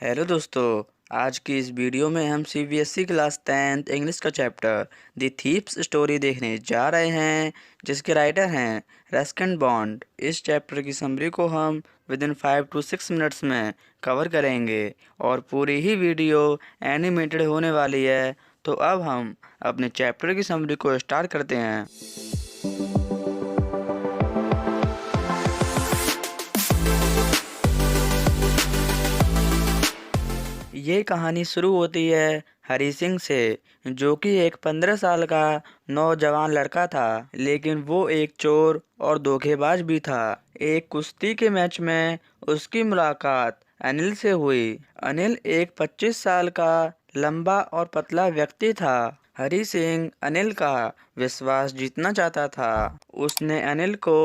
Hello दोस्तों। आज की इस वीडियो में हम सीबीएसई क्लास 10th इंग्लिश का चैप्टर द थीप्स स्टोरी देखने जा रहे हैं, जिसके राइटर हैं रस्किन बॉन्ड। इस चैप्टर की समरी को हम विद इन 5 to 6 मिनट्स में कवर करेंगे और पूरी ही वीडियो एनिमेटेड होने वाली है। तो अब हम अपने चैप्टर की समरी को स्टार्ट करते हैं। ये कहानी शुरू होती है हरी सिंह से, जो कि एक 15 साल का नौजवान लड़का था, लेकिन वो एक चोर और धोखेबाज भी था। एक कुश्ती के मैच में उसकी मुलाकात अनिल से हुई। अनिल एक 25 साल का लंबा और पतला व्यक्ति था। हरी सिंह अनिल का विश्वास जीतना चाहता था। उसने अनिल को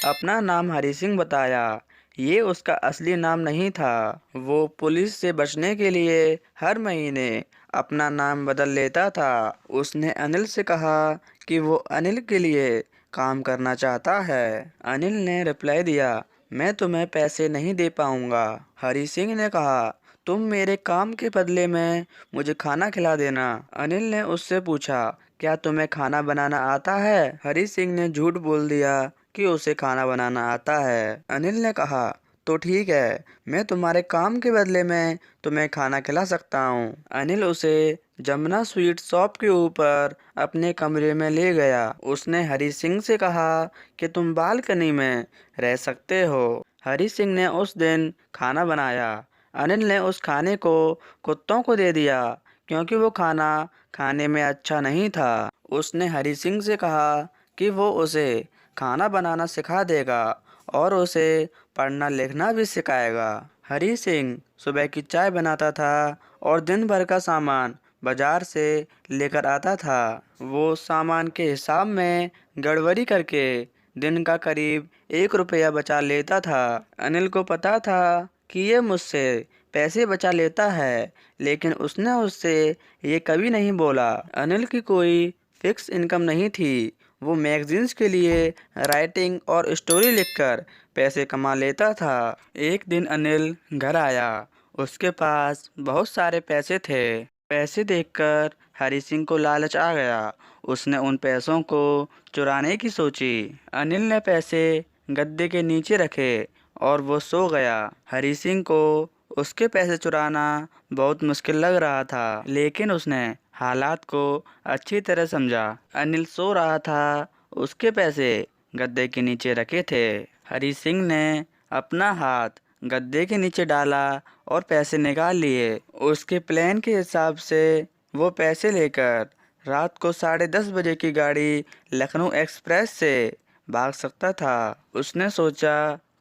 अपना नाम हरी सिंह बताया। ये उसका असली नाम नहीं था। वो पुलिस से बचने के लिए हर महीने अपना नाम बदल लेता था। उसने अनिल से कहा कि वो अनिल के लिए काम करना चाहता है। अनिल ने रिप्लाई दिया, मैं तुम्हें पैसे नहीं दे पाऊंगा। हरी सिंह ने कहा, तुम मेरे काम के बदले में मुझे खाना खिला देना। अनिल ने उससे पूछा, क्या तुम्हें खाना बनाना आता है? हरी सिंह ने झूठ बोल दिया कि उसे खाना बनाना आता है। अनिल ने कहा, तो ठीक है, मैं तुम्हारे काम के बदले में तुम्हें खाना खिला सकता हूँ। अनिल उसे जमुना स्वीट शॉप के ऊपर अपने कमरे में ले गया। उसने हरी सिंह से कहा कि तुम बालकनी में रह सकते हो। हरी सिंह ने उस दिन खाना बनाया। अनिल ने उस खाने को कुत्तों को दे दिया, क्योंकि वो खाना खाने में अच्छा नहीं था। उसने हरी सिंह से कहा कि वो उसे खाना बनाना सिखा देगा और उसे पढ़ना लिखना भी सिखाएगा। हरी सिंह सुबह की चाय बनाता था और दिन भर का सामान बाजार से लेकर आता था। वो सामान के हिसाब में गड़बड़ी करके दिन का करीब 1 रुपया बचा लेता था। अनिल को पता था कि ये मुझसे पैसे बचा लेता है, लेकिन उसने उससे ये कभी नहीं बोला। अनिल की कोई फिक्स इनकम नहीं थी। वो मैगजीन्स के लिए राइटिंग और स्टोरी लिखकर पैसे कमा लेता था। एक दिन अनिल घर आया। उसके पास बहुत सारे पैसे थे। पैसे देखकर हरी सिंह को लालच आ गया। उसने उन पैसों को चुराने की सोची। अनिल ने पैसे गद्दे के नीचे रखे और वो सो गया। हरी सिंह को उसके पैसे चुराना बहुत मुश्किल लग रहा था, लेकिन उसने हालात को अच्छी तरह समझा। अनिल सो रहा था। उसके पैसे गद्दे के नीचे रखे थे। हरी सिंह ने अपना हाथ गद्दे के नीचे डाला और पैसे निकाल लिए। उसके प्लान के हिसाब से वो पैसे लेकर रात को 10:30 बजे की गाड़ी लखनऊ एक्सप्रेस से भाग सकता था। उसने सोचा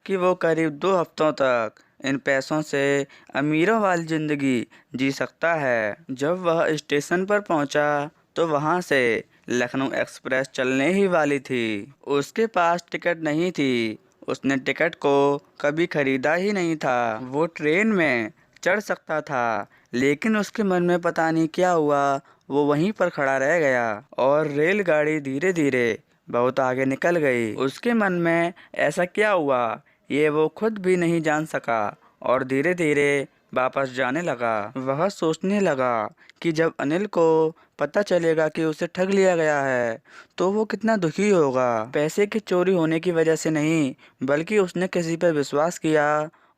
कि वो करीब 2 हफ्तों तक इन पैसों से अमीरों वाली जिंदगी जी सकता है। जब वह स्टेशन पर पहुंचा तो वहां से लखनऊ एक्सप्रेस चलने ही वाली थी। उसके पास टिकट नहीं थी। उसने टिकट को कभी खरीदा ही नहीं था। वो ट्रेन में चढ़ सकता था, लेकिन उसके मन में पता नहीं क्या हुआ, वो वहीं पर खड़ा रह गया और रेलगाड़ी धीरे धीरे बहुत आगे निकल गई। उसके मन में ऐसा क्या हुआ, ये वो खुद भी नहीं जान सका और धीरे धीरे वापस जाने लगा। वह सोचने लगा कि जब अनिल को पता चलेगा कि उसे ठग लिया गया है, तो वो कितना दुखी होगा। पैसे की चोरी होने की वजह से नहीं, बल्कि उसने किसी पर विश्वास किया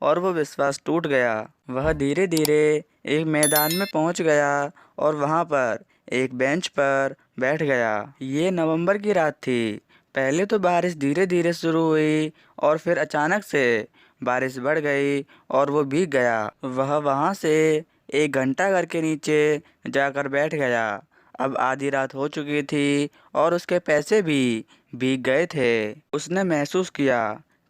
और वो विश्वास टूट गया। वह धीरे धीरे एक मैदान में पहुंच गया और वहां पर एक बेंच पर बैठ गया। ये नवंबर की रात थी। पहले तो बारिश धीरे धीरे शुरू हुई और फिर अचानक से बारिश बढ़ गई और वो भीग गया। वह वहां से एक घंटा घर के नीचे जाकर बैठ गया। अब आधी रात हो चुकी थी और उसके पैसे भी भीग गए थे। उसने महसूस किया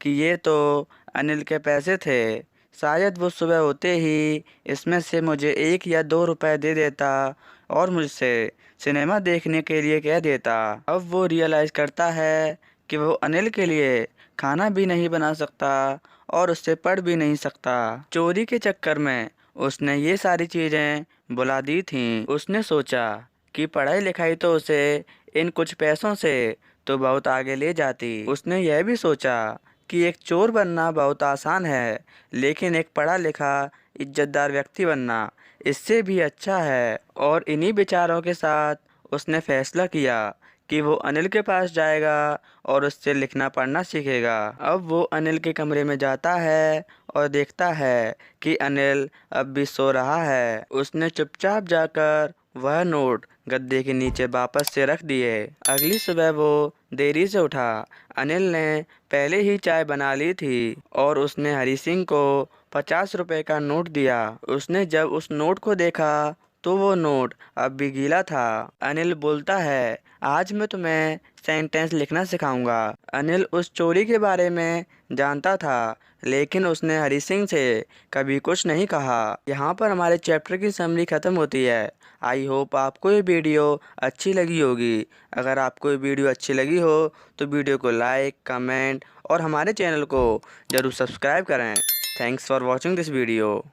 कि ये तो अनिल के पैसे थे। शायद वो सुबह होते ही इसमें से मुझे 1 या 2 रुपए दे देता और मुझसे सिनेमा देखने के लिए कह देता। अब वो रियलाइज़ करता है कि वो अनिल के लिए खाना भी नहीं बना सकता और उससे पढ़ भी नहीं सकता। चोरी के चक्कर में उसने ये सारी चीज़ें भुला दी थीं। उसने सोचा कि पढ़ाई लिखाई तो उसे इन कुछ पैसों से तो बहुत आगे ले जाती। उसने यह भी सोचा कि एक चोर बनना बहुत आसान है, लेकिन एक पढ़ा लिखा इज्जतदार व्यक्ति बनना इससे भी अच्छा है। और इन्हीं विचारों के साथ उसने फैसला किया कि वो अनिल के पास जाएगा और उससे लिखना पढ़ना सीखेगा। अब वो अनिल के कमरे में जाता है और देखता है कि अनिल अब भी सो रहा है। उसने चुपचाप जाकर वह नोट गद्दे के नीचे वापस से रख दिए। अगली सुबह वो देरी से उठा। अनिल ने पहले ही चाय बना ली थी और उसने हरी सिंह को 50 रुपए का नोट दिया। उसने जब उस नोट को देखा तो वो नोट अब भी गीला था। अनिल बोलता है, आज मैं तुम्हें सेंटेंस लिखना सिखाऊंगा। अनिल उस चोरी के बारे में जानता था, लेकिन उसने हरी सिंह से कभी कुछ नहीं कहा। यहाँ पर हमारे चैप्टर की समरी खत्म होती है। आई होप आपको ये वीडियो अच्छी लगी होगी। अगर आपको ये वीडियो अच्छी लगी हो तो वीडियो को लाइक, कमेंट और हमारे चैनल को ज़रूर सब्सक्राइब करें। Thanks for watching this video.